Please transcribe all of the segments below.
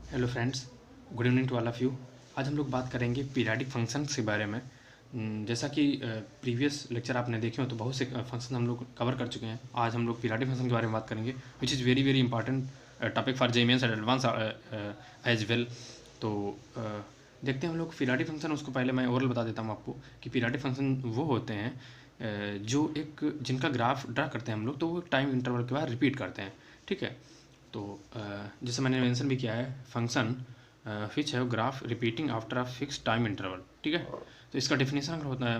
Hello friends, good evening to all of you. आज हम लोग बात करेंगे पीरियाडिक फंक्शंस के बारे में। जैसा कि प्रीवियस लेक्चर आपने देखे हो तो बहुत से फंक्शन हम लोग कवर कर चुके हैं। आज हम लोग पीरियाडिक फंक्शन के बारे में बात करेंगे, which is very very important topic for JEE Mains and advance as well. तो देखते हैं हम लोग पीरियाडिक फंक्शन। उसको पहले मैं ओवरऑल बता देता हूँ आपको कि पीरियाडिक फंक्शन वो होते हैं जो एक जिनका ग्राफ ड्रा करते हैं हम लोग, तो वो टाइम इंटरवल के बाद रिपीट करते हैं। ठीक है, तो जैसे मैंने मेंशन भी किया है, फंक्शन विच है graph repeating after a fix time interval. ठीक है, तो इसका डेफिनेशन अगर होता है,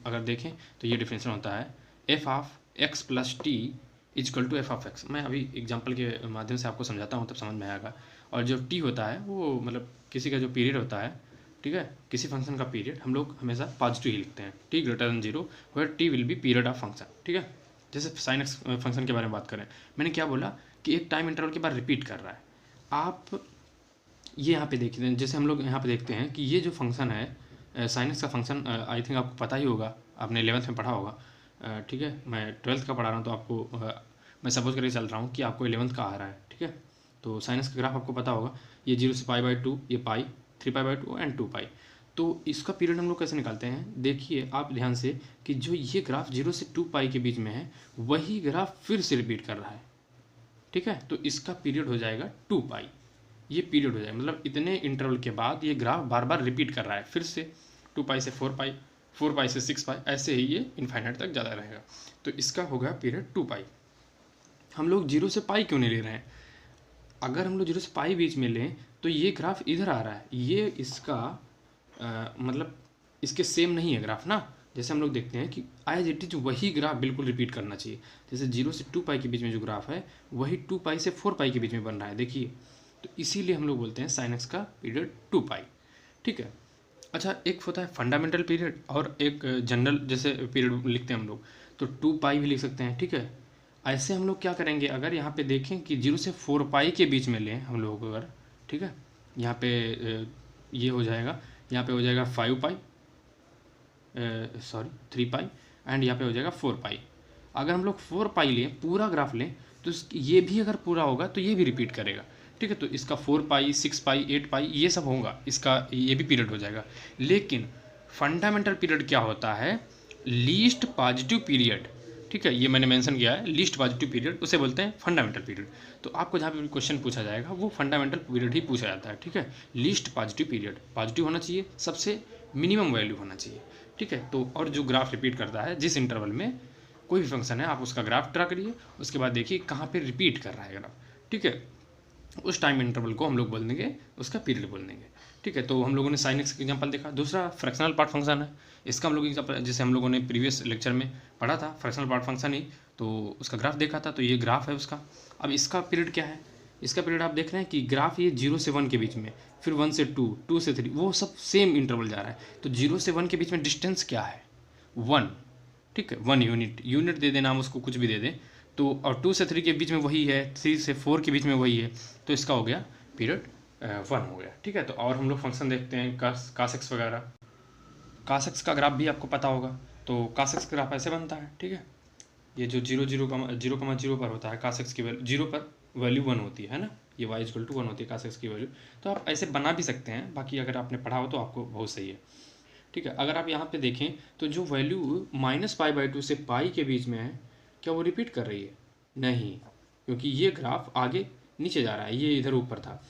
अगर देखें तो ये डेफिनेशन होता है F of x plus T is equal to F of X. मैं अभी एग्जांपल के माध्यम से आपको समझाता हूँ, तब समझ में आएगा। और जो टी होता है वो मतलब किसी का जो पीरियड होता है, ठीक है, किसी फंक्शन का पीरियड हम लोग हमेशा पॉजिटिव ही लिखते हैं, T greater than zero, where T will be period of function. ठीक है, जैसे साइन एक्स फंक्शन के बारे में बात करें, मैंने क्या बोला कि एक टाइम इंटरवल के बाद रिपीट कर रहा है। आप ये यहाँ पे देखते हैं, जैसे हम लोग यहाँ पे देखते हैं कि ये जो फंक्शन है साइन एक्स का फंक्शन, आई थिंक आपको पता ही होगा, आपने 11th में पढ़ा होगा। ठीक है, मैं 12th का पढ़ा रहा हूँ, तो आपको मैं सपोज करके चल रहा हूँ कि आपको 11th का आ रहा है। ठीक है, तो साइन एक्स का ग्राफ आपको पता होगा, ये 0 से π/2, ये पाई, 3π/2 एंड 2π। तो इसका पीरियड हम लोग कैसे निकालते हैं, देखिए आप ध्यान से कि जो ये ग्राफ 0 से 2π के बीच में है, वही ग्राफ फिर से रिपीट कर रहा है। ठीक है, तो इसका पीरियड हो जाएगा 2π। ये पीरियड हो जाएगा, मतलब इतने इंटरवल के बाद ये ग्राफ बार बार रिपीट कर रहा है फिर से, 2π से 4π, 4π से 6π, ऐसे ही ये इनफाइनाइट तक ज़्यादा रहेगा। तो इसका होगा पीरियड 2π। हम लोग 0 से पाई क्यों नहीं ले रहे हैं? अगर हम लोग 0 से पाई बीच में लें तो ये ग्राफ इधर आ रहा है, ये इसका मतलब इसके सेम नहीं है ग्राफ ना। जैसे हम लोग देखते हैं कि एज इट इज वही ग्राफ बिल्कुल रिपीट करना चाहिए। जैसे 0 से 2π के बीच में जो ग्राफ है, वही 2π से 4π के बीच में बन रहा है, देखिए। तो इसीलिए हम लोग बोलते हैं साइन एक्स का पीरियड 2π। ठीक है, अच्छा, एक होता है फंडामेंटल पीरियड और एक जनरल जैसे पीरियड लिखते हैं हम लोग, तो 2π भी लिख सकते हैं। ठीक है, ऐसे हम लोग क्या करेंगे, अगर यहाँ पे देखें कि 0 से 4π के बीच में लें हम लोग अगर, ठीक है, यहाँ पे ये हो जाएगा, यहाँ पे हो जाएगा 5π, सॉरी 3π, एंड यहाँ पे हो जाएगा 4π। अगर हम लोग 4π लें, पूरा ग्राफ लें, तो ये भी अगर पूरा होगा तो ये भी रिपीट करेगा। ठीक है, तो इसका 4π, 6π, 8π ये सब होगा, इसका ये भी पीरियड हो जाएगा। लेकिन फंडामेंटल पीरियड क्या होता है? Least positive period. ठीक है, ये मैंने मेंशन किया है, लीस्ट पॉजिटिव पीरियड, उसे बोलते हैं फंडामेंटल पीरियड। तो आपको जहाँ पे भी क्वेश्चन पूछा जाएगा वो फंडामेंटल पीरियड ही पूछा जाता है। ठीक है, लीस्ट पॉजिटिव पीरियड, पॉजिटिव होना चाहिए, सबसे मिनिमम वैल्यू होना चाहिए। ठीक है, तो और जो ग्राफ रिपीट करता है जिस इंटरवल में कोई भी फंक्शन है, आप उसका ग्राफ ड्रा करिए, उसके बाद देखिए कहाँ पे रिपीट कर रहा है ग्राफ। ठीक है, उस टाइम इंटरवल को हम लोग बोल देंगे, उसका पीरियड बोल देंगे। ठीक है, तो हम लोगों ने साइन एक्स का एग्जांपल देखा। दूसरा फ्रैक्शनल पार्ट फंक्शन है, इसका हम लोग एग्जांपल, जैसे हम लोगों ने प्रीवियस लेक्चर में पढ़ा था फ्रैक्शनल पार्ट फंक्शन ही, तो उसका ग्राफ देखा था। तो ये ग्राफ है उसका। अब इसका पीरियड क्या है? इसका पीरियड आप देख रहे हैं कि ग्राफ ये 0 से 1 के बीच में, फिर 1 से 2, 2 से 3, वो सब सेम इंटरवल जा रहा है। तो 0 से 1 के बीच में डिस्टेंस क्या है? 1। ठीक है, 1 यूनिट दे देना, हम उसको कुछ भी दे दें। तो और 2 से 3 के बीच में वही है, 3 से 4 के बीच में वही है, तो इसका हो गया पीरियड 1 हो गया। ठीक है, तो और हम लोग फंक्शन देखते हैं कास एक्स वगैरह। कास एक्स का ग्राफ भी आपको पता होगा। तो कास एक्स का ग्राफ ऐसे बनता है। ठीक है, ये जो 0 पर होता है कास एक्स की वैल्यू, 0 पर वैल्यू 1 होती है ना, ये y इक्वल टू 1 होती है कास एक्स की वैल्यू। तो आप ऐसे बना भी सकते हैं, बाकी अगर आपने पढ़ा हो तो आपको बहुत सही है। ठीक है, अगर आप यहाँ पे देखें तो जो वैल्यू -π/2 से पाई के बीच में है, क्या वो रिपीट कर रही है? नहीं, क्योंकि ये ग्राफ आगे नीचे जा रहा है, ये इधर ऊपर था।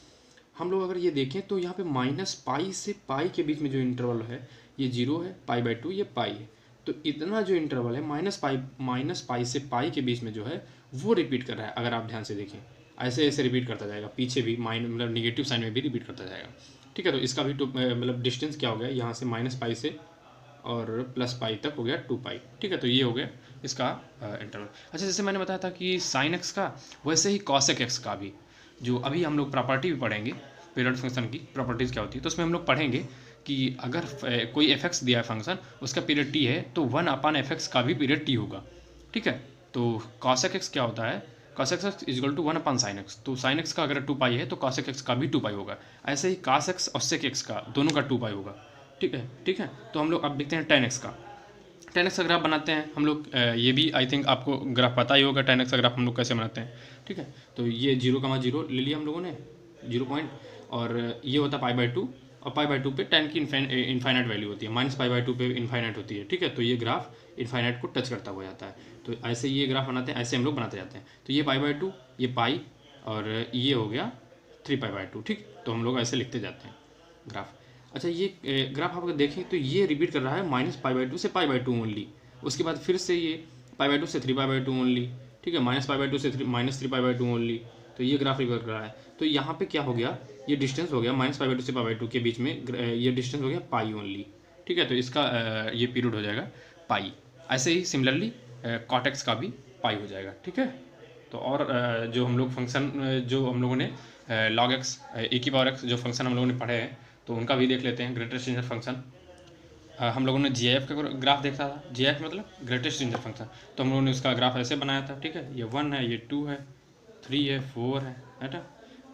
हम लोग अगर ये देखें तो यहाँ पे -π से पाई के बीच में जो इंटरवल है, ये 0 है, π/2 ये पाई है। तो इतना जो इंटरवल है -π से पाई के बीच में जो है वो रिपीट कर रहा है। अगर आप ध्यान से देखें, ऐसे ऐसे रिपीट करता जाएगा, पीछे भी मतलब निगेटिव साइन में भी रिपीट करता जाएगा। ठीक है, तो इसका भी मतलब डिस्टेंस क्या हो गया, यहाँ से -π से और +π तक हो गया 2π। ठीक है, तो ये हो गया इसका इंटरवल। अच्छा, जैसे मैंने बताया था कि साइन एक्स का, वैसे ही कॉसेक एक्स का भी, जो अभी हम लोग प्रॉपर्टी भी पढ़ेंगे, पीरियड फंक्शन की प्रॉपर्टीज़ क्या होती है, तो उसमें हम लोग पढ़ेंगे कि अगर कोई एफ एक्स दिया है फंक्शन, उसका पीरियड टी है, तो 1/f(x) का भी पीरियड टी होगा। ठीक है, तो कॉसेक एक्स क्या होता है, cos x equal to 1/sin x। तो sin x का अगर 2π है तो cos x का भी 2π होगा। ऐसे ही cos x और sec x का दोनों का 2π होगा। ठीक है, ठीक है, तो हम लोग अब देखते हैं tan x का। tan x का ग्राफ बनाते हैं हम लोग। ये भी आई थिंक आपको ग्राफ पता ही होगा, tan x का ग्राफ हम लोग कैसे बनाते हैं। ठीक है, तो ये 0,0 ले लिया हम लोगों ने, 0 पॉइंट, और ये होता है π/2, और π/2 पे tan की इनफाइनाइट वैल्यू होती है, -π/2 पे इनफाइनाइट होती है, ठीक है। तो ये ग्राफ इनफाइनाइट को टच करता हुआ जाता है। तो ऐसे ये ग्राफ बनाते हैं, ऐसे हम लोग बनाते जाते हैं। तो ये π/2, ये पाई, और ये हो गया 3π/2, ठीक। तो हम लोग ऐसे लिखते जाते हैं ग्राफ। अच्छा, ये ग्राफ आप अगर देखें तो ये रिपीट कर रहा है -π/2 से π/2 ओनली, उसके बाद फिर से ये π/2 से 3π/2 ओनली, ठीक है, -π/2 से -3π/2 ओनली। तो ये ग्राफ रिपीट कर रहा है। तो यहाँ पे क्या हो गया, ये डिस्टेंस हो गया -π/2 से π/2 के बीच में, ये डिस्टेंस हो गया पाई ओनली, ठीक है। तो इसका ये पीरियड हो जाएगा पाई। ऐसे ही सिमिलरली कॉटेक्स का भी पाई हो जाएगा, ठीक है। तो और जो हम लोग फंक्शन जो हम लोगों ने log x e⁻x जो फंक्शन हम लोगों ने पढ़े हैं, तो उनका भी देख लेते हैं। ग्रेटेस्ट रेंजर फंक्शन हम लोगों ने GIF का ग्राफ देखा था। GIF मतलब ग्रेटेस्ट रेंजर फंक्शन। तो हम लोगों ने उसका ग्राफ ऐसे बनाया था, ठीक है। ये 1 है, ये 2 है, 3 है, 4 है ना,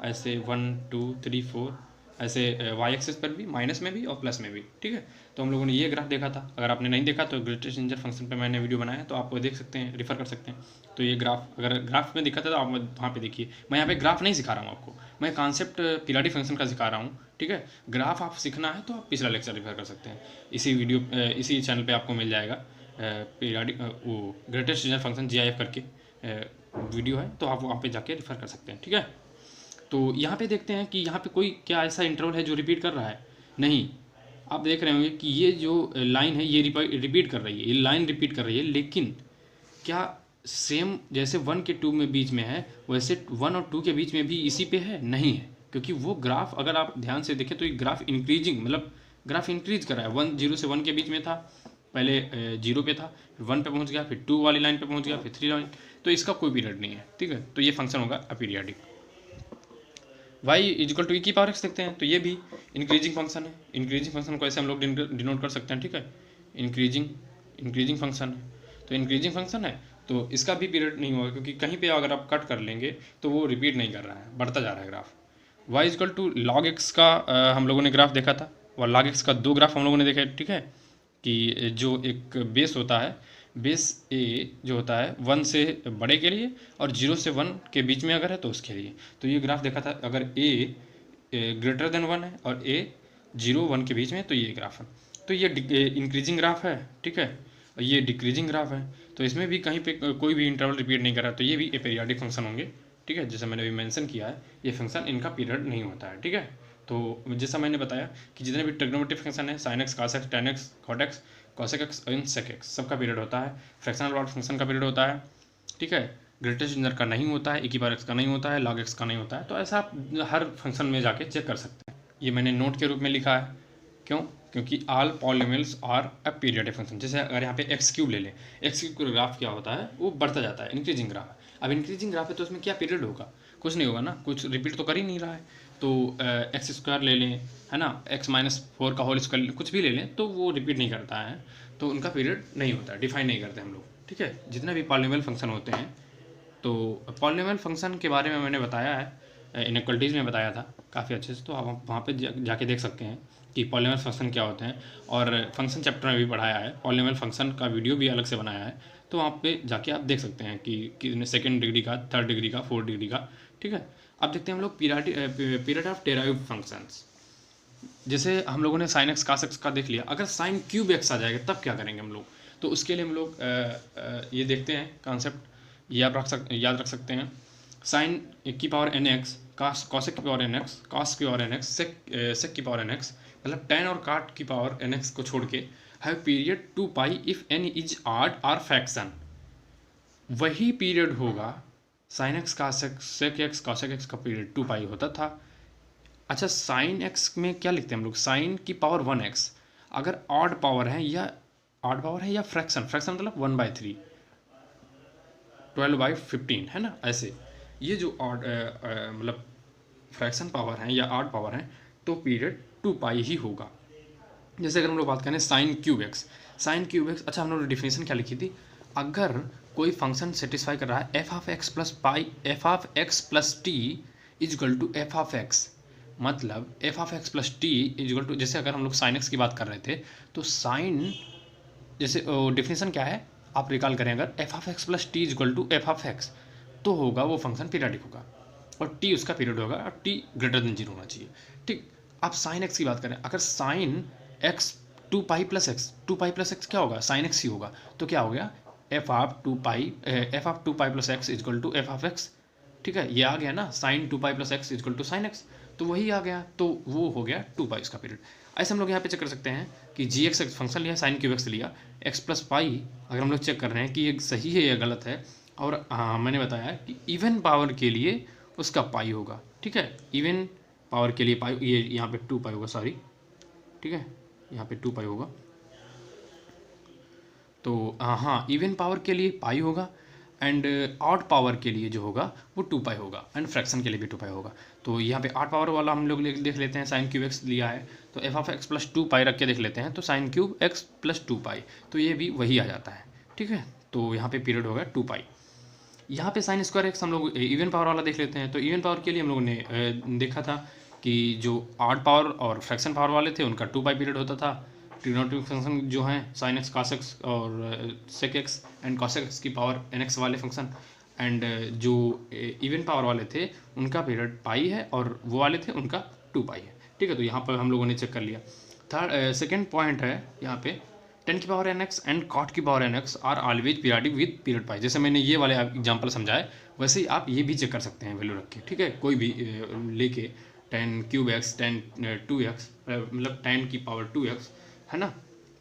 ऐसे 1 2 3 4, ऐसे y एक्सिस पर भी, माइनस में भी और प्लस में भी, ठीक है। तो हम लोगों ने ये ग्राफ देखा था। अगर आपने नहीं देखा तो ग्रेटेस्ट रेंजर फंक्शन पे मैंने वीडियो बनाया है, तो आप वो देख सकते हैं, रिफर कर सकते हैं। तो ये ग्राफ अगर ग्राफ में दिखा था तो आप वहाँ पे देखिए। मैं यहाँ पे ग्राफ नहीं सिखा रहा हूँ आपको, मैं कॉन्सेप्ट पीरियोडिक फंक्शन का सिखा रहा हूँ, ठीक है। ग्राफ आप सीखना है तो आप पिछला लेक्चर रिफर कर सकते हैं। इसी चैनल पर आपको मिल जाएगा पीरियोडिक वो ग्रेटेस्ट रेंजर फंक्शन GIF करके वीडियो है, तो आप वहाँ पे जाके रिफर कर सकते हैं, ठीक है। तो यहाँ पे देखते हैं कि यहाँ पे कोई क्या ऐसा इंटरवल है जो रिपीट कर रहा है? नहीं। आप देख रहे होंगे कि ये जो लाइन है ये रिपीट कर रही है, ये लाइन रिपीट कर रही है, लेकिन क्या सेम जैसे 1 के 2 में बीच में है वैसे 1 और 2 के बीच में भी इसी पे है? नहीं है, क्योंकि वो ग्राफ अगर आप ध्यान से देखें तो ये ग्राफ इंक्रीजिंग, मतलब ग्राफ इंक्रीज कर रहा है। 0 से 1 के बीच में था, पहले 0 पे था, फिर 1 पे पहुँच गया, फिर 2 वाली लाइन पे पहुँच गया, फिर 3 लाइन। तो इसका कोई पीरियड नहीं है, ठीक है। तो ये फंक्शन होगा अपीरियाडिक। y = e⁻x देखते हैं, तो ये भी इंक्रीजिंग फंक्शन है। इंक्रीजिंग फंक्शन को ऐसे हम लोग डिनोट कर सकते हैं, ठीक है। इंक्रीजिंग फंक्शन है, तो इंक्रीजिंग फंक्शन है तो इसका भी पीरियड नहीं होगा, क्योंकि कहीं पे अगर आप कट कर लेंगे तो वो रिपीट नहीं कर रहा है, बढ़ता जा रहा है ग्राफ। y = log x का हम लोगों ने ग्राफ देखा था, और log x का 2 ग्राफ हम लोगों ने देखा है, ठीक है। कि जो एक बेस होता है, बेस a जो होता है 1 से बड़े के लिए और 0 से 1 के बीच में अगर है तो उसके लिए। तो ये ग्राफ देखा था, अगर a ग्रेटर देन 1 है और a 0 1 के बीच में, तो ये ग्राफ है। तो ये इंक्रीजिंग ग्राफ है, ठीक है, और ये डिक्रीजिंग ग्राफ है। तो इसमें भी कहीं पे कोई भी इंटरवल रिपीट नहीं कर रहा, तो ये भी अपीरियोडिक फंक्शन होंगे, ठीक है। जैसे मैंने अभी मेंशन किया है, ये फंक्शन इनका पीरियड नहीं होता है, ठीक है। तो जैसा मैंने बताया कि जितने भी ट्रिग्नोमेट्रिक फंक्शन है, sin x, cos x, tan x, cot x, cosec x और sec x, सबका पीरियड होता है। फ्रैक्शनल पार्ट फंक्शन का पीरियड होता है, ठीक है। ग्रेटेस्ट रेंजर का नहीं होता है, e⁻x का नहीं होता है, log x का नहीं होता है। तो ऐसा आप हर फंक्शन में जाके चेक कर सकते हैं। ये मैंने नोट के रूप में लिखा है, क्यों? क्योंकि all polynomials are a periodic function. जैसे अगर यहाँ पे x³ ले लें, x³ का ग्राफ क्या होता है, वो बढ़ता जाता है, इंक्रीजिंग ग्राफ है। अब इंक्रीजिंग ग्राफ है तो उसमें क्या पीरियड होगा? कुछ नहीं होगा ना, कुछ रिपीट तो कर ही नहीं रहा है। तो x² ले लें, है ना, x-4 का होल स्क्वायर कुछ भी ले लें, तो वो रिपीट नहीं करता है, तो उनका पीरियड नहीं होता है, डिफाइन नहीं करते हम लोग, ठीक है। जितने भी पॉलिनोमियल फंक्शन होते हैं, तो पॉलिनोमियल फंक्शन के बारे में मैंने बताया है, इनइक्वालिटीज़ में बताया था काफ़ी अच्छे से, तो आप वहाँ पे जाके देख सकते हैं कि पॉलिनोमियल फंक्शन क्या होते हैं। और फंक्शन चैप्टर में भी पढ़ाया है, पॉलिनोमियल फंक्शन का वीडियो भी अलग से बनाया है, तो वहाँ पे जाके आप देख सकते हैं कि सेकेंड डिग्री का, थर्ड डिग्री का, फोर्थ डिग्री का, ठीक है। अब देखते हैं हम लोग पीरियड ऑफ डेराइव्ड फंक्शंस। जैसे हम लोगों ने sin x cos x का देख लिया, अगर sin³ आ जाएगा तब क्या करेंगे हम लोग? तो उसके लिए हम लोग ये देखते हैं कॉन्सेप्ट, ये आप याद रख सकते हैं। sin की पावर nx, cos की पावर nx, cos की पावर nx, sec की पावर nx, मतलब tan और cot की पावर nx को छोड़ के have period 2π if n is odd और फ्रैक्शन। वही पीरियड होगा sin x cos x, sec x, cosec x का पीरियड 2π होता था। अच्छा, sin x में क्या लिखते हैं हम लोग? sin की पावर 1x, अगर ऑड पावर है या फ्रैक्शन मतलब 1/3, 12/15, है ना, ऐसे। ये जो ऑड मतलब फ्रैक्शन पावर है या ऑड पावर है, तो पीरियड 2π ही होगा। जैसे अगर हम लोग बात करें sin³ x, अच्छा हम लोग डिफिनेशन क्या लिखी थी? अगर कोई फंक्शन सेटिस्फाई कर रहा है f(x + t = f(x), मतलब f(x + t) जैसे अगर हम लोग sin x की बात कर रहे थे, तो sin, जैसे डिफिनेशन क्या है आप रिकॉल करें, अगर f(x + t = f(x), तो होगा वो फंक्शन पीरियडिक होगा, और t उसका पीरियड होगा, और t > 0 होना चाहिए। आप साइन एक्स की बात करें, अगर sine x 2 pi plus x क्या होगा, साइन एक्स ही होगा, तो क्या हो गया F of 2 pi plus X is equal to F of X. ठीक है, ये आ गया ना, sine 2 pi plus X is equal to sine X, तो वही आ गया, तो वो हो गया 2 पाई इसका पीरियड। ऐसे हम लोग यहाँ पे चेक कर सकते हैं कि जी एक्स फंक्शन लिया, साइन क्यूब एक्स लिया, एक्स प्लस पाई, अगर हम लोग चेक कर रहे हैं कि ये सही है या गलत है, और मैंने बताया कि इवन पावर के लिए उसका पाई होगा। ठीक है, इवन पावर के लिए पाई, ये यहाँ पे 2 पाई होगा, सॉरी, ठीक है, यहाँ पे 2 पाई होगा, तो हाँ इवन पावर के लिए पाई होगा, एंड ऑड पावर के लिए जो होगा वो 2 पाई होगा, एंड फ्रैक्शन के लिए भी 2 पाई होगा। तो यहाँ पे ऑड पावर वाला हम लोग देख लेते हैं, साइन क्यूब एक्स लिया है तो एफ ऑफ एक्स प्लस 2 पाई रख के देख लेते हैं, तो साइन क्यूब एक्स प्लस 2 पाई, तो ये भी वही आ जाता है। ठीक है, तो यहाँ पे पीरियड होगा 2 पाई। यहाँ पे साइन स्क्वायर एक्स हम लोग इवन पावर वाला देख लेते हैं, तो इवन पावर के लिए हम लोगों ने देखा था कि जो ऑड पावर और फ्रैक्शन पावर वाले थे उनका 2 पाई पीरियड होता था। ट्रिग्नोमेट्रिक फंक्शन जो हैं साइन एक्स कॉस एक्स और sec X and cos X की पावर एन एक्स वाले फंक्शन, एंड जो इवन पावर वाले थे उनका पीरियड पाई है, और वो वाले थे उनका 2 पाई है। ठीक है, तो यहाँ पर हम लोगों ने चेक कर लिया। सेकेंड पॉइंट है यहाँ पे, टेन की power N x and cot की power N x are always periodic with period pi. जैसे मैंने ये वाले एग्जाम्पल समझाए, वैसे ही आप ये भी चेक कर सकते हैं वैल्यू रख के। ठीक है, कोई भी लेके ten cube x, ten 2x, मतलब टेन की पावर 2x है ना,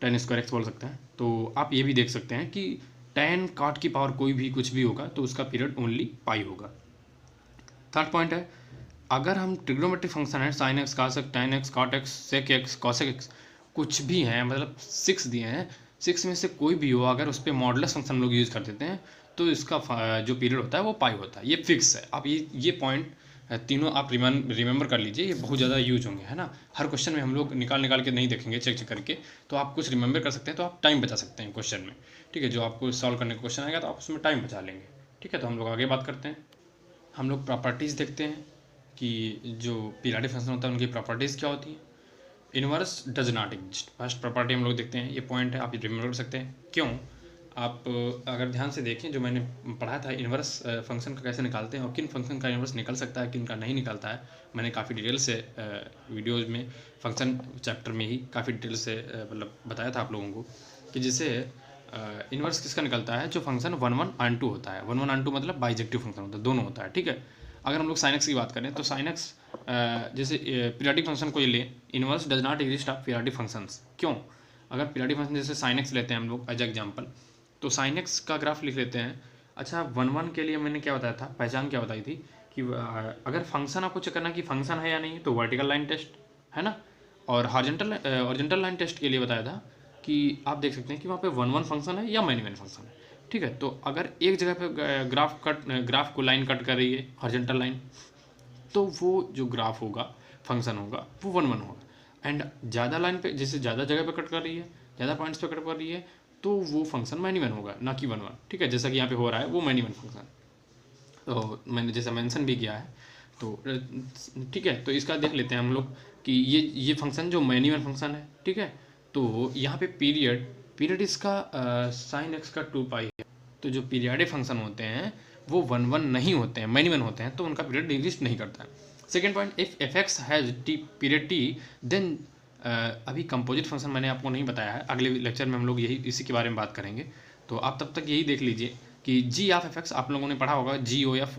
टेन स्क्वायर एक्स बोल सकते हैं। तो आप ये भी देख सकते हैं कि टेन कॉट की पावर कोई भी कुछ भी होगा तो उसका पीरियड ओनली पाई होगा। थर्ड पॉइंट है, अगर हम ट्रिग्नोमेट्रिक फंक्शन है sine X cos X tan X cot X sec X cosec X कुछ भी हैं, मतलब 6 दिए हैं, 6 में से कोई भी हो, अगर उस पर मॉडुलस फंक्शन हम लोग यूज़ कर देते हैं तो इसका जो पीरियड होता है वो पाई होता है। ये फिक्स है। आप ये पॉइंट तीनों आप रिमेंबर कर लीजिए, ये बहुत ज़्यादा यूज होंगे, है ना। हर क्वेश्चन में हम लोग निकाल के नहीं देखेंगे, चेक करके, तो आप कुछ रिमेंबर कर सकते हैं, तो आप टाइम बचा सकते हैं क्वेश्चन में। ठीक है, जो आपको सॉल्व करने का क्वेश्चन आएगा तो आप उसमें टाइम बचा लेंगे। ठीक है, तो हम लोग आगे बात करते हैं। हम लोग प्रॉपर्टीज़ देखते हैं कि जो पीरियडिक फंक्शन होता है उनकी प्रॉपर्टीज़ क्या होती हैं। Inverse does not exist, first property हम लोग देखते हैं, ये पॉइंट है, आप रिमेंबर कर सकते हैं। क्यों, आप अगर ध्यान से देखें, जो मैंने पढ़ा था इनवर्स फंक्शन का कैसे निकालते हैं और किन फंक्शन का इनवर्स निकल सकता है, किन का नहीं निकलता है, मैंने काफ़ी डिटेल से वीडियोज़ में फंक्शन चैप्टर में ही काफ़ी डिटेल से मतलब बताया था आप लोगों को कि जैसे इनवर्स किसका निकलता है, जो फंक्शन 1 1 और 2 होता है। 1 1 और 2 मतलब बाइजेक्टिव फंक्शन होता है, दोनों होता है। ठीक है, अगर हम लोग साइन एक्स की बात करें तो साइन एक्स जैसे पीरियडिक फंक्शन को ये ले, inverse does not exist of periodic functions. क्यों, अगर पीरियडिक फंक्शन जैसे साइन एक्स लेते हैं हम लोग एज एग्जाम्पल, तो साइन एक्स का ग्राफ लिख लेते हैं। अच्छा, 1 1 के लिए मैंने क्या बताया था, पहचान क्या बताई थी कि अगर फंक्शन आपको चेक करना कि फंक्शन है या नहीं, तो वर्टिकल लाइन टेस्ट है ना, और हॉरिजॉन्टल लाइन टेस्ट के लिए बताया था कि आप देख सकते हैं कि वहाँ पे 1 1 फंक्शन है या मैनी मैन फंक्शन है। ठीक है, तो अगर एक जगह पे ग्राफ को लाइन कट कर रही है हॉरिजॉन्टल लाइन, तो वो जो ग्राफ होगा फंक्शन होगा वो 1 1 होगा, एंड ज़्यादा लाइन पे जैसे ज़्यादा जगह पे कट कर रही है, ज़्यादा पॉइंट्स पे कट कर रही है, तो वो फंक्शन मैनी मैन होगा, ना कि 1 1। ठीक है, जैसा कि यहाँ पे हो रहा है वो मैनी मैन फंक्शन, तो मैंने जैसा मेंशन भी किया है। तो ठीक है, तो इसका देख लेते हैं हम लोग कि ये फंक्शन जो मैनी मैन फंक्शन है। ठीक है, तो यहाँ पे पीरियड इसका साइन एक्स का 2 पाई है, तो जो पीरियडिक फंक्शन होते हैं वो 1 1 नहीं होते हैं, मैनी मैन होते हैं, तो उनका पीरियड एग्जिस्ट नहीं करता है। Second point, if F x has T period T then, अभी कंपोजिट फंक्शन मैंने आपको नहीं बताया है, अगले लेक्चर में हम लोग इसी के बारे में बात करेंगे, तो आप तब तक यही देख लीजिए कि जी ऑफ एफ एक्स आप लोगों ने पढ़ा होगा, GOF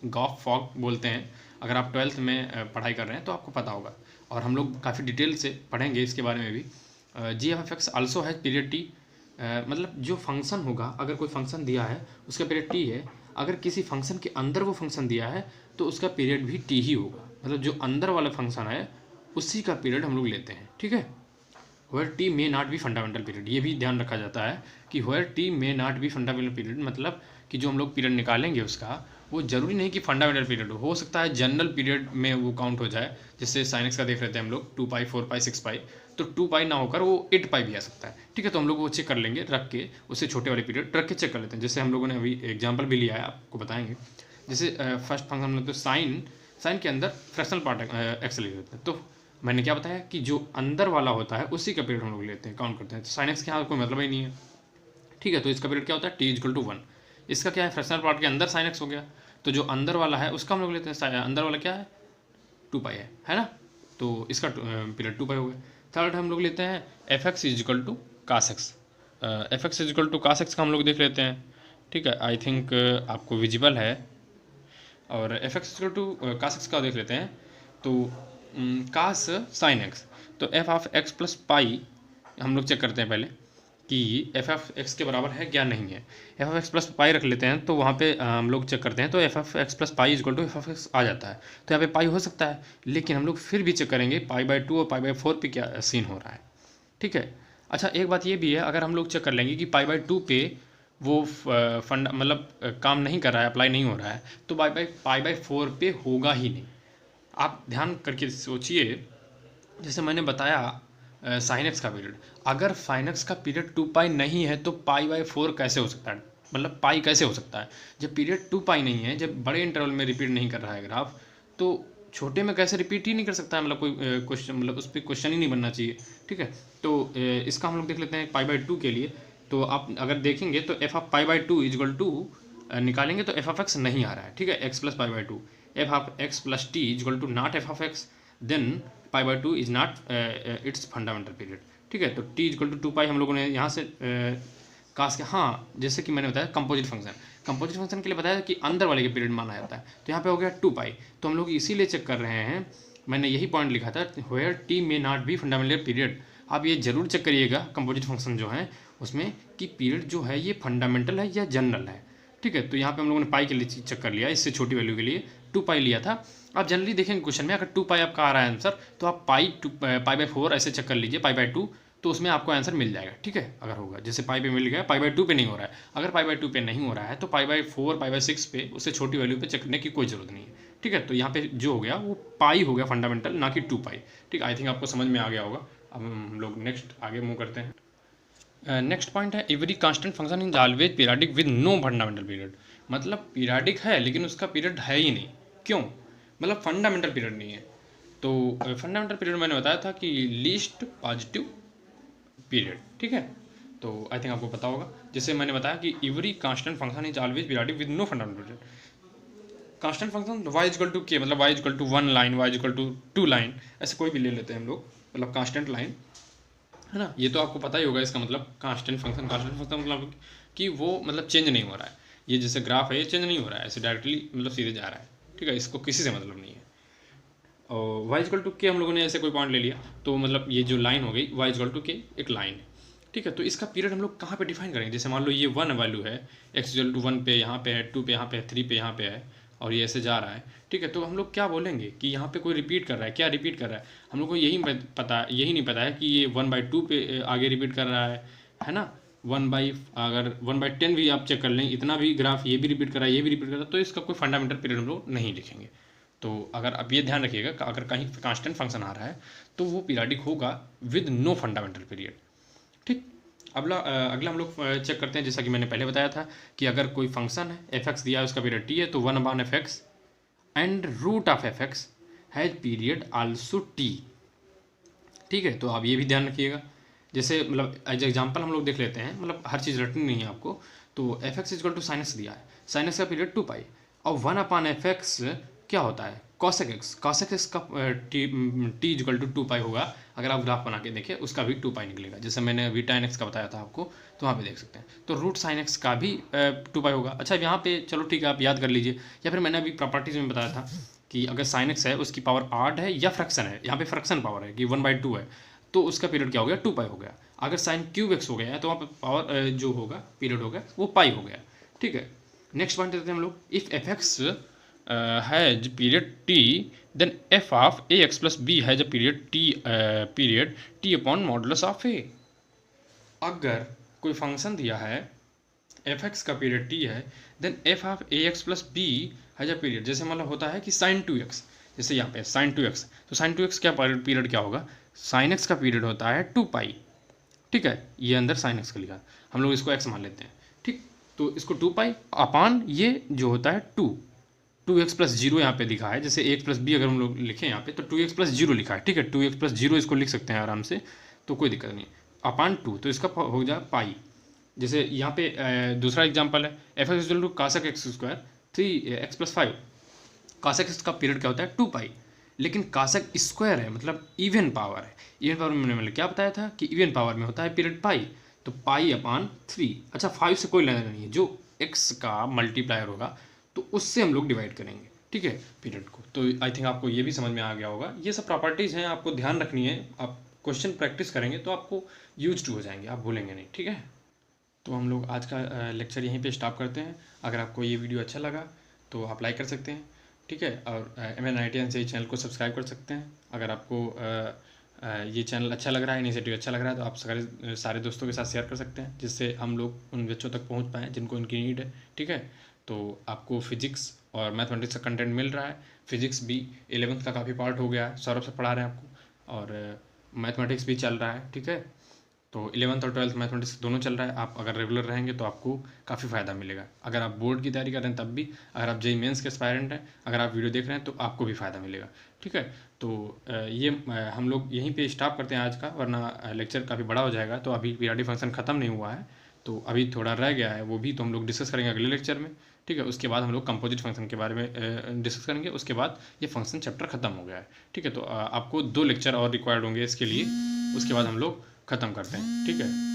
गॉफ फॉग बोलते हैं। अगर आप 12th में पढ़ाई कर रहे हैं तो आपको पता होगा, और हम लोग काफ़ी डिटेल से पढ़ेंगे इसके बारे में भी। GOF also has period T, मतलब जो फंक्शन होगा, अगर कोई फंक्शन दिया है उसका पीरियड टी है, अगर किसी फंक्शन के अंदर वो फंक्शन दिया है तो उसका पीरियड भी टी ही होगा, मतलब जो अंदर वाला फंक्शन है उसी का पीरियड हम लोग लेते हैं। ठीक है, where T may not be fundamental period, ये भी ध्यान रखा जाता है कि where T may not be fundamental period, मतलब कि जो हम लोग पीरियड निकालेंगे उसका वो जरूरी नहीं कि फंडामेंटल पीरियड हो सकता है जनरल पीरियड में वो काउंट हो जाए। जैसे साइन एक्स का देख लेते हैं हम लोग 2 पाई 4 पाई 6 पाई, तो 2 पाई ना होकर वो 8 पाई भी आ सकता है। ठीक है, तो हम लोग वो चेक कर लेंगे, रख के उससे छोटे वाले पीरियड रख के चेक कर लेते हैं। जैसे हम लोगों ने अभी एग्जाम्पल भी लिया है, आपको बताएंगे। जैसे फर्स्ट फंक्शन हम लोग तो साइन के अंदर फ्रैक्शनल पार्ट एक्स ले लेते हैं, तो मैंने क्या बताया कि जो अंदर वाला होता है उसी का पीरियड हम लोग लेते हैं, काउंट करते हैं। तो साइन एक्स के यहाँ कोई मतलब ही नहीं है। ठीक है, तो इसका पीरियड क्या होता है, t=1। इसका क्या है, फ्रैक्शनल पार्ट के अंदर साइन एक्स हो गया, तो जो अंदर वाला है उसका हम लोग लेते हैं, अंदर वाला क्या है 2 पाई है ना। तो इसका पीरियड 2 पाई हो गया। थर्ड हम लोग लेते हैं F X is equal to cos X. F X is equal to cos X का हम लोग देख लेते हैं। ठीक है, आई थिंक आपको विजिबल है। और F x equal to cos X का देख लेते हैं। तो कास साइन एक्स, तो F of x plus pi हम लोग चेक करते हैं पहले कि एफ ऑफ एक्स के बराबर है क्या नहीं है। एफ ऑफ एक्स प्लस पाई रख लेते हैं, तो वहाँ पे हम लोग चेक करते हैं, तो F of x plus pi equal to F of x आ जाता है। तो यहाँ पे पाई हो सकता है, लेकिन हम लोग फिर भी चेक करेंगे पाई बाई 2 और पाई बाई 4 पे क्या सीन हो रहा है। ठीक है, अच्छा एक बात ये भी है, अगर हम लोग चेक कर लेंगे कि पाई बाई 2 पे वो फंड मतलब काम नहीं कर रहा है, अप्लाई नहीं हो रहा है, तो पाई बाई 4 पे होगा ही नहीं। आप ध्यान करके सोचिए, जैसे मैंने बताया साइन एक्स का पीरियड, अगर साइन एक्स का पीरियड 2 पाई नहीं है तो पाई बाई 4 कैसे हो सकता है, मतलब पाई कैसे हो सकता है। जब पीरियड 2 पाई नहीं है, जब बड़े इंटरवल में रिपीट नहीं कर रहा है ग्राफ, तो छोटे में कैसे रिपीट ही नहीं कर सकता है, मतलब कोई क्वेश्चन, मतलब उस पर क्वेश्चन ही नहीं बनना चाहिए। ठीक है, तो इसका हम लोग देख लेते हैं पाई बाई 2 के लिए। तो आप अगर देखेंगे तो F of pi by 2 equal to निकालेंगे तो एफ ऑफ एक्स नहीं आ रहा है। ठीक है, X plus pi by 2, F of x plus T equal to not F of X, then pi by 2 is not its fundamental period. ठीक है, तो टी इजल टू 2 पाई हम लोगों ने यहाँ से कास के, हाँ जैसे कि मैंने बताया कंपोजिट फंक्शन के लिए बताया कि अंदर वाले के पीरियड माना जाता है। तो यहाँ पे हो गया 2 पाई, तो हम लोग इसीलिए चेक कर रहे हैं, मैंने यही पॉइंट लिखा था, where T may not be fundamental period. आप ये जरूर चेक करिएगा कंपोजिट फंक्शन जो है उसमें कि पीरियड जो है ये फंडामेंटल है या जनरल है। ठीक है, तो यहाँ पे हम लोगों ने पाई के लिए चेक कर लिया, इससे छोटी वैल्यू के लिए 2 पाई लिया था। आप जनरली देखेंगे क्वेश्चन में, अगर 2 पाई आपका आ रहा है आंसर, तो आप पाई बाई 4 ऐसे चेक कर लीजिए, पाई बाई 2, तो उसमें आपको आंसर मिल जाएगा। ठीक है, अगर होगा, जैसे पाई पे मिल गया, पाई बाई 2 पे नहीं हो रहा है, अगर पाई बाई 2 पे नहीं हो रहा है तो पाई बाई 4, पाई बाई 6 पे, उससे छोटी वैल्यू पे चेक करने की कोई जरूरत नहीं है। ठीक है, तो यहाँ पे जो हो गया वो पाई हो गया फंडामेंटल, ना कि 2 पाई। ठीक, आई थिंक आपको समझ में आ गया होगा। अब हम लोग नेक्स्ट आगे मूव करते हैं। नेक्स्ट पॉइंट है every constant function is always periodic with no fundamental period. मतलब पीरियडिक है लेकिन उसका पीरियड है ही नहीं। क्यों? मतलब फंडामेंटल पीरियड नहीं है। तो फंडामेंटल पीरियड मैंने बताया था कि लीस्ट पॉजिटिव पीरियड। ठीक है, तो आई थिंक आपको पता होगा, जैसे मैंने बताया कि every constant function is always periodic with no fundamental period. Constant function y equal to K, मतलब y equal to 1 line, y equal to 2 line, ऐसे कोई भी ले लेते हैं हम लोग, मतलब कांस्टेंट लाइन है ना। ये तो आपको पता ही होगा इसका मतलब कांस्टेंट फंक्शन मतलब कि वो मतलब चेंज नहीं हो रहा है। ये जैसे ग्राफ है ये चेंज नहीं हो रहा है, ऐसे डायरेक्टली मतलब सीधे जा रहा है। ठीक है, इसको किसी से मतलब नहीं है। और y इक्वल टू के हम लोगों ने ऐसे कोई पॉइंट ले लिया, तो मतलब ये जो लाइन हो गई y इक्वल टू के एक लाइन है। ठीक है, तो इसका पीरियड हम लोग कहाँ पे डिफाइन करेंगे, जैसे मान लो ये 1 वैल्यू है, x इक्वल टू 1 पे यहाँ पे है, 2 पे यहाँ पे है, 3 पे यहाँ पे है, और ये ऐसे जा रहा है। ठीक है, तो हम लोग क्या बोलेंगे कि यहाँ पे कोई रिपीट कर रहा है, क्या रिपीट कर रहा है, हम लोग को यही नहीं पता है कि ये 1/2 पे आगे रिपीट कर रहा है ना। अगर 1/10 भी आप चेक कर लें, इतना भी ग्राफ ये भी रिपीट कर रहा है, ये भी रिपीट कर रहा है, तो इसका कोई फंडामेंटल पीरियड हम लोग नहीं लिखेंगे। तो अगर आप ये ध्यान रखिएगा, अगर कहीं कांस्टेंट फंक्शन आ रहा है तो वो पीरियडिक होगा विद नो फंडामेंटल पीरियड। ठीक, अगला हम लोग चेक करते हैं, जैसा कि मैंने पहले बताया था कि अगर कोई फंक्शन है एफ एक्स दिया है, उसका पीरियड टी है, तो 1/f(x) and root of f(x) has period also T. ठीक है, तो आप ये भी ध्यान रखिएगा, जैसे मतलब एज एग्जाम्पल हम लोग देख लेते हैं, मतलब हर चीज़ रटनी नहीं है आपको। तो F x equal to sine X दिया है, साइन एक्स का पीरियड 2 पाई, और 1/f(x) क्या होता है कॉसेक एक्स, कॉसेक एक्स का टी इक्वल टू 2 पाई होगा। अगर आप ग्राफ बना के देखें उसका भी 2 पाई निकलेगा, जैसे मैंने अभी tan x का बताया था आपको, तो वहाँ पे देख सकते हैं। तो रूट साइन एक्स का भी 2 पाई होगा। अच्छा, यहाँ पे चलो ठीक है, आप याद कर लीजिए, या फिर मैंने अभी प्रॉपर्टीज में बताया था कि अगर साइन एक्स है उसकी पावर 8 है या फ्रैक्शन है, यहाँ पे फ्रैक्शन पावर है कि 1/2 है, तो उसका पीरियड क्या हो गया 2 पाई हो गया। अगर साइन क्यूब एक्स हो गया है तो वहाँ पर पावर जो होगा पीरियड हो गया वो पाई हो गया। ठीक है, नेक्स्ट पॉइंट देते हैं हम लोग, if f x has period T then f of a x plus b has a period t upon modulus of a. अगर कोई फंक्शन दिया है एफ एक्स का पीरियड टी है, then f of a x plus b has a period, जैसे मतलब होता है कि साइन 2x, जैसे यहाँ पे साइन 2x, तो साइन 2x क्या पीरियड क्या होगा, साइन एक्स का पीरियड होता है 2 पाई। ठीक है, ये अंदर साइन एक्स का लिखा, हम लोग इसको x मान लेते हैं। ठीक, तो इसको 2 पाई अपान ये जो होता है 2x प्लस 0 यहाँ पे लिखा है, जैसे a प्लस बी अगर हम लोग लिखें यहाँ पे तो 2x प्लस 0 लिखा है। ठीक है, 2x प्लस 0 इसको लिख सकते हैं आराम से, तो कोई दिक्कत नहीं। अपान 2, तो इसका हो जाए पाई। जैसे यहाँ पे दूसरा एग्जाम्पल है f x equal to cosec x square 3x plus 5, cosec x का पीरियड क्या होता है 2 पाई। लेकिन कासक स्क्वायर है, मतलब इवन पावर है। इवन पावर में मैंने क्या बताया था कि इवन पावर में होता है पीरियड पाई, तो पाई अपॉन 3। अच्छा 5 से कोई लेना देना नहीं है, जो x का मल्टीप्लायर होगा तो उससे हम लोग डिवाइड करेंगे, ठीक है, पीरियड को। तो आई थिंक आपको ये भी समझ में आ गया होगा। ये सब प्रॉपर्टीज़ हैं, आपको ध्यान रखनी है। आप क्वेश्चन प्रैक्टिस करेंगे तो आपको यूज टू हो जाएंगे, आप भूलेंगे नहीं, ठीक है। तो हम लोग आज का लेक्चर यहीं पे स्टॉप करते हैं। अगर आपको ये वीडियो अच्छा लगा तो आप लाइक कर सकते हैं, ठीक है, और MN से चैनल को सब्सक्राइब कर सकते हैं। अगर आपको ये चैनल अच्छा लग रहा है, इनिशिएटिव अच्छा लग रहा है, तो आप सारे दोस्तों के साथ शेयर कर सकते हैं, जिससे हम लोग उन बच्चों तक पहुंच पाएँ जिनको इनकी नीड है, ठीक है। तो आपको फिजिक्स और मैथमेटिक्स का कंटेंट मिल रहा है। फिजिक्स भी 11th का काफ़ी पार्ट हो गया है, सौरभ से पढ़ा रहे हैं आपको, और मैथमेटिक्स भी चल रहा है, ठीक है। तो 11th और 12th मैथमेटिक्स दोनों चल रहा है। आप अगर रेगुलर रहेंगे तो आपको काफ़ी फ़ायदा मिलेगा। अगर आप बोर्ड की तैयारी कर रहे हैं तब भी, अगर आप जेईई मेंस के एस्पायरेंट हैं, अगर आप वीडियो देख रहे हैं तो आपको भी फ़ायदा मिलेगा, ठीक है। तो ये हम लोग यहीं पे स्टॉप करते हैं आज का, वरना लेक्चर काफ़ी बड़ा हो जाएगा। तो अभी पीरियडिक फंक्शन ख़त्म नहीं हुआ है, तो अभी थोड़ा रह गया है, वो भी तो हम लोग डिस्कस करेंगे अगले लेक्चर में, ठीक है। उसके बाद हम लोग कंपोजिट फंक्शन के बारे में डिस्कस करेंगे। उसके बाद ये फंक्शन चैप्टर ख़त्म हो गया है, ठीक है। तो आपको 2 लेक्चर और रिक्वायर्ड होंगे इसके लिए, उसके बाद हम लोग ख़त्म करते हैं, ठीक है।